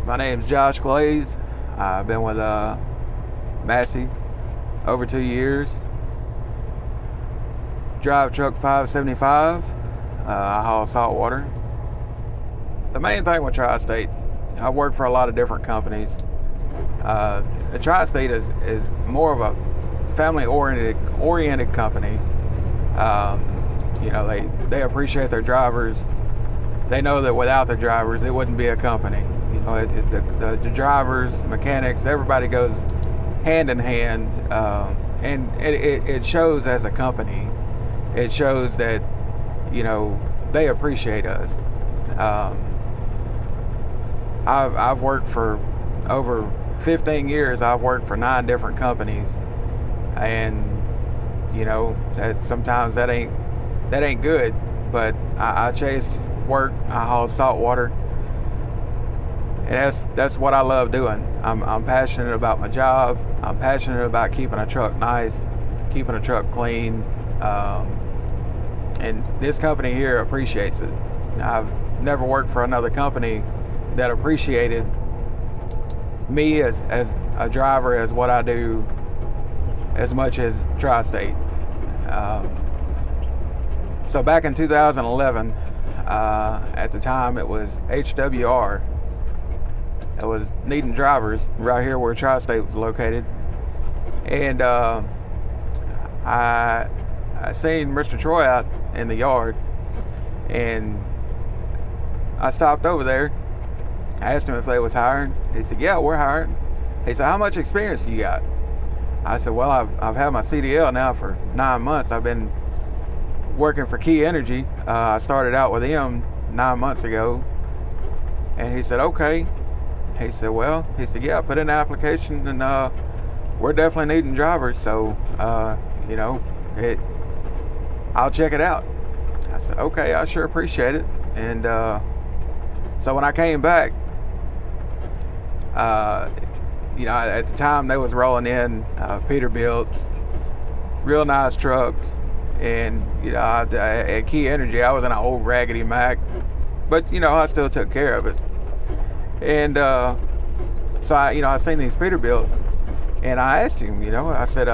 My name's Josh Glaze. I've been with Massey over 2 years. Drive truck 575. I haul salt water. The main thing with Tri-State, I work for a lot of different companies. The Tri-State is more of a family-oriented company. They appreciate their drivers. They know that without the drivers, it wouldn't be a company. The drivers, mechanics, everybody goes hand in hand, and it shows as a company. It shows that, they appreciate us. I've worked for over 15 years. I've worked for 9 different companies, and sometimes that ain't good. But I chased work. I hauled salt water, and that's what I love doing. I'm passionate about my job. I'm passionate about keeping a truck nice, keeping a truck clean, and this company here appreciates it. I've never worked for another company that appreciated me as a driver as what I do as much as Tri-State. So back in 2011, at the time it was HWR. It was needing drivers right here where Tri-State was located. And I seen Mr. Troy out in the yard, and I stopped over there. I asked him if they was hiring. He said, "Yeah, we're hiring." He said, "How much experience do you got?" I said, "Well, I've had my CDL now for 9 months. I've been working for Key Energy. I started out with them 9 months ago." And he said, "Okay." He said, "Yeah, put in the application, and we're definitely needing drivers, so I'll check it out." I said, "Okay, I sure appreciate it." And so when I came back, at the time they was rolling in Peterbilts, real nice trucks. And at Key Energy, I was in an old raggedy Mac, but I still took care of it. And so I seen these Peterbilts, and I asked him, I said,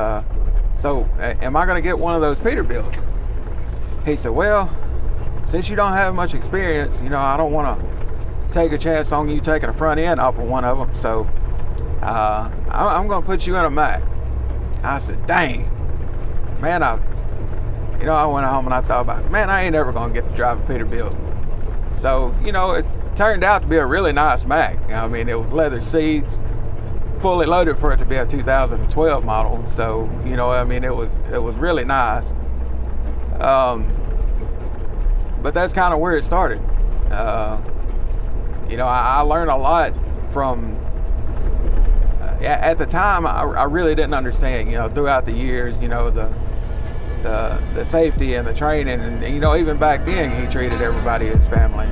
"So am I going to get one of those Peterbilts?" He said, "Well, since you don't have much experience, I don't want to take a chance on you taking a front end off of one of them, so I'm going to put you in a Mac." I said, "Dang, man, I went home and I thought about it. Man, I ain't ever going to get to drive a Peterbilt." So, it turned out to be a really nice Mac. I mean, it was leather seats, fully loaded for it to be a 2012 model. So, it was really nice. But that's kind of where it started. I learned a lot from, at the time, I really didn't understand, throughout the years, the safety and the training, and even back then he treated everybody as family.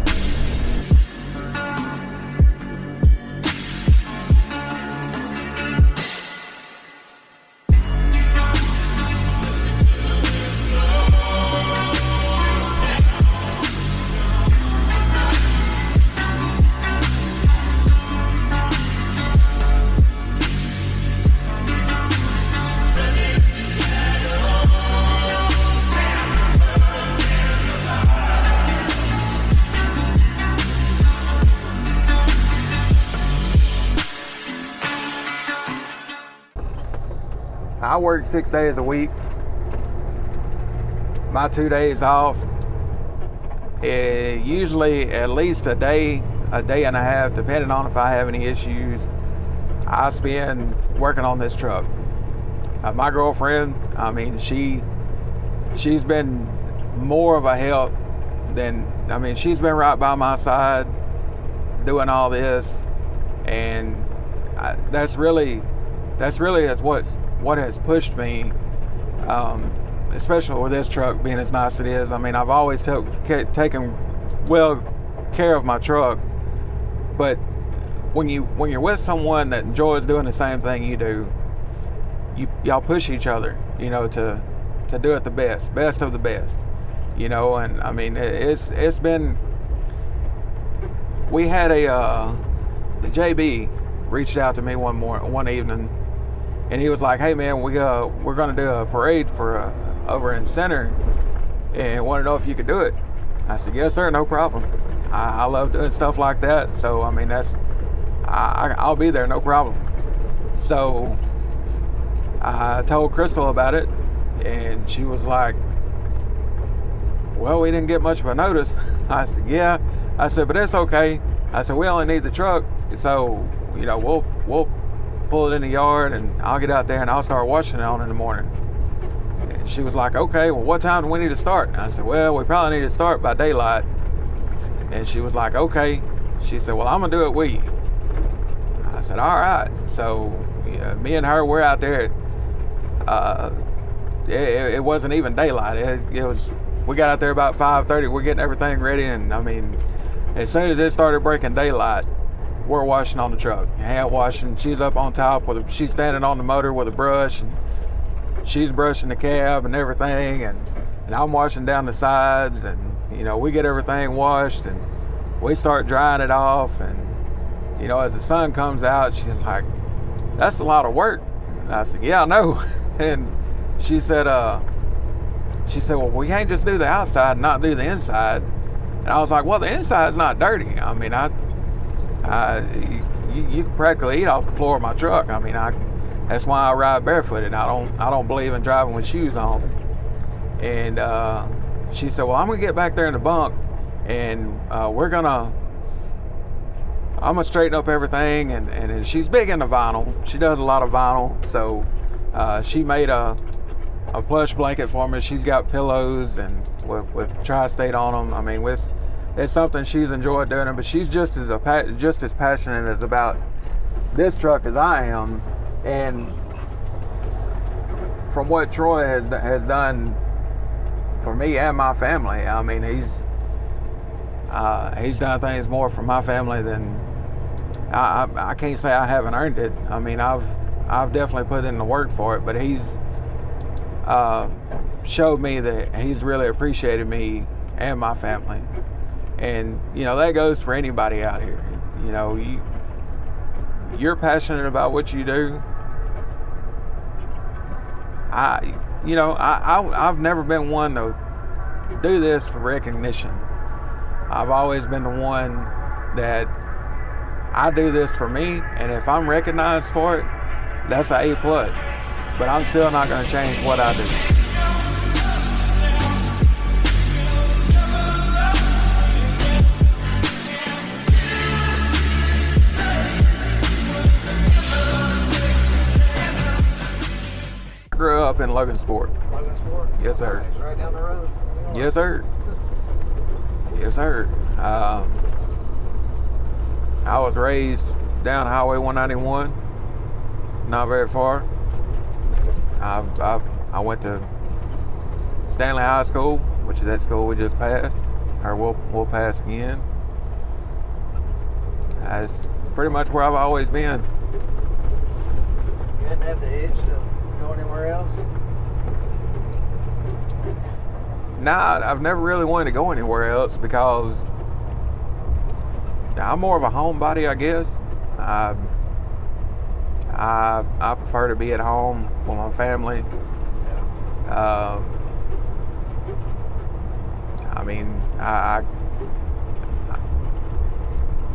I work 6 days a week. My 2 days off, usually at least a day and a half, depending on if I have any issues, I spend working on this truck. My girlfriend, she's been more of a help than, she's been right by my side doing all this, and that's really is what has pushed me, especially with this truck being as nice as it is. I've always taken well care of my truck, but when you're with someone that enjoys doing the same thing you do, y'all push each other, to do it the best of the best, and it's been. We had JB reached out to me one evening, and he was like, "Hey man, we're gonna do a parade for over in Center, and want to know if you could do it." I said, "Yes sir, no problem. I love doing stuff like that, so I mean I'll be there, no problem." So I told Crystal about it, and she was like, "Well, we didn't get much of a notice." I said, "Yeah." I said, "But it's okay." I said, "We only need the truck, so we'll pull it in the yard, and I'll get out there and I'll start washing it on in the morning." And she was like, "Okay, well, what time do we need to start?" And I said, "Well, we probably need to start by daylight." And she was like, "Okay." She said, "Well, I'm gonna do it with you." I said, "All right." So me and her, we're out there. It wasn't even daylight. It was. We got out there about 5:30. We're getting everything ready, and I mean, as soon as it started breaking daylight, we're washing on the truck, hand washing. She's up on top she's standing on the motor with a brush, and she's brushing the cab and everything, and I'm washing down the sides, and we get everything washed, and we start drying it off, and as the sun comes out, she's like, "That's a lot of work." And I said, "Yeah, I know." And she said, "Well, we can't just do the outside and not do the inside." And I was like, "Well, the inside's not dirty. I mean, you can practically eat off the floor of my truck. I mean, that's why I ride barefooted. I don't believe in driving with shoes on." And she said, "Well, I'm gonna get back there in the bunk, and I'm gonna straighten up everything." And she's big into vinyl. She does a lot of vinyl, so she made a plush blanket for me. She's got pillows and with tri-state on them. I mean, it's something she's enjoyed doing, but she's just as passionate as about this truck as I am. And from what Troy has done for me and my family, I mean, he's done things more for my family than I can't say I haven't earned it. I mean, I've definitely put in the work for it, but he's showed me that he's really appreciated me and my family. And that goes for anybody out here. You're passionate about what you do. I've never been one to do this for recognition. I've always been the one that I do this for me, and if I'm recognized for it, that's an A+. But I'm still not going to change what I do. I grew up in Logansport. Logansport? Yes, sir. It's right down the road. Yes, sir. Yes, sir. I was raised down Highway 191, not very far. I went to Stanley High School, which is that school we just passed, or we'll pass again. That's pretty much where I've always been. You didn't have the itch to go anywhere else? Nah, I've never really wanted to go anywhere else because I'm more of a homebody, I guess. I prefer to be at home with my family. I mean,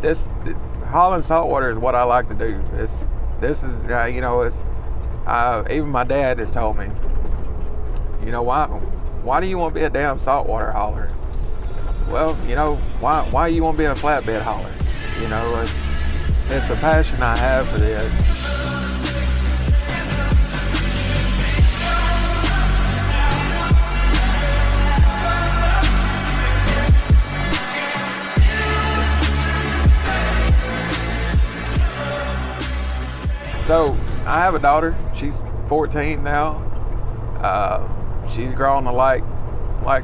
this hauling saltwater is what I like to do. This is even my dad has told me, why do you want to be a damn saltwater hauler? Well, why you want to be a flatbed hauler? It's the passion I have for this. So I have a daughter. She's 14 now. She's grown to like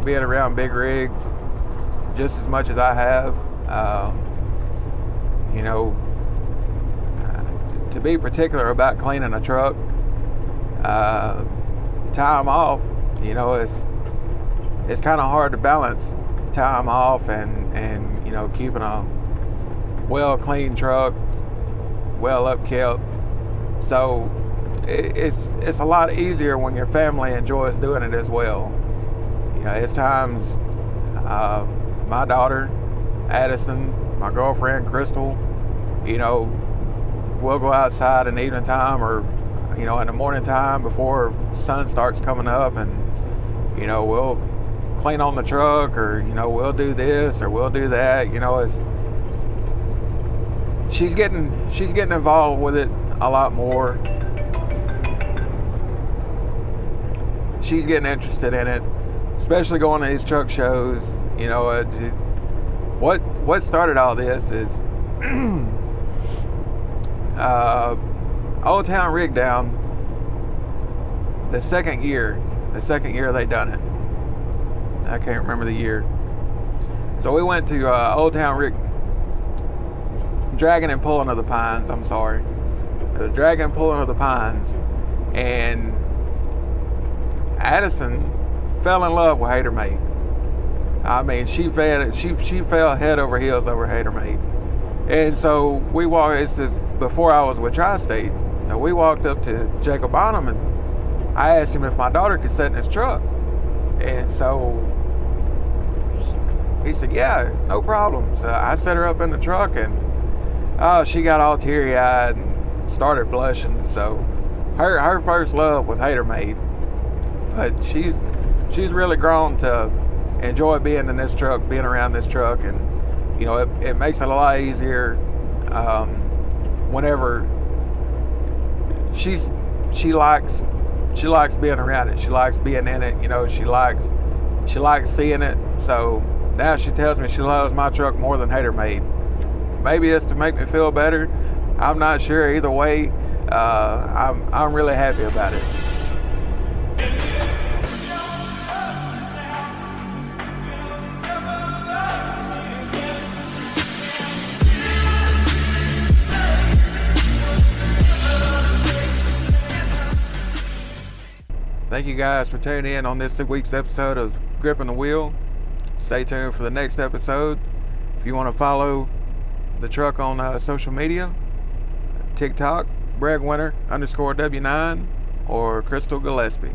being around big rigs just as much as I have. To be particular about cleaning a truck, time off, it's kind of hard to balance time off and keeping a well clean truck well upkept. So it's a lot easier when your family enjoys doing it as well. You know, it's times my daughter Addison, my girlfriend Crystal, you know, we'll go outside in the evening time, or you know, in the morning time before sun starts coming up, and you know, we'll clean on the truck, or you know, we'll do this or we'll do that. You know, it's she's getting involved with it a lot more. She's getting interested in it, especially going to these truck shows. You know, what started all this is Old Town Rig Down. The second year they done it. I can't remember the year. So we went to Old Town Rig, Dragging and Pulling of the Pines. I'm sorry, the Dragging and Pulling of the Pines, and Addison fell in love with Hater Mate. I mean, she fell head over heels over Hater Mate. And so we walked. It's just before I was with Tri-State. And we walked up to Jacob Bonham, and I asked him if my daughter could sit in his truck. And so he said, "Yeah, no problem." So I set her up in the truck, and she got all teary-eyed and started blushing. So her first love was Hater Mate, but she's really grown to enjoy being in this truck, being around this truck, and you know, it makes it a lot easier whenever she likes being around it. She likes being in it. You know, she likes seeing it. So now she tells me she loves my truck more than Hater Mate. Maybe it's to make me feel better. I'm not sure. Either way, I'm really happy about it. Thank you guys for tuning in on this week's episode of Gripping the Wheel. Stay tuned for the next episode. If you want to follow the truck on social media, TikTok, Breadwinner _W9 or Crystal Gillespie.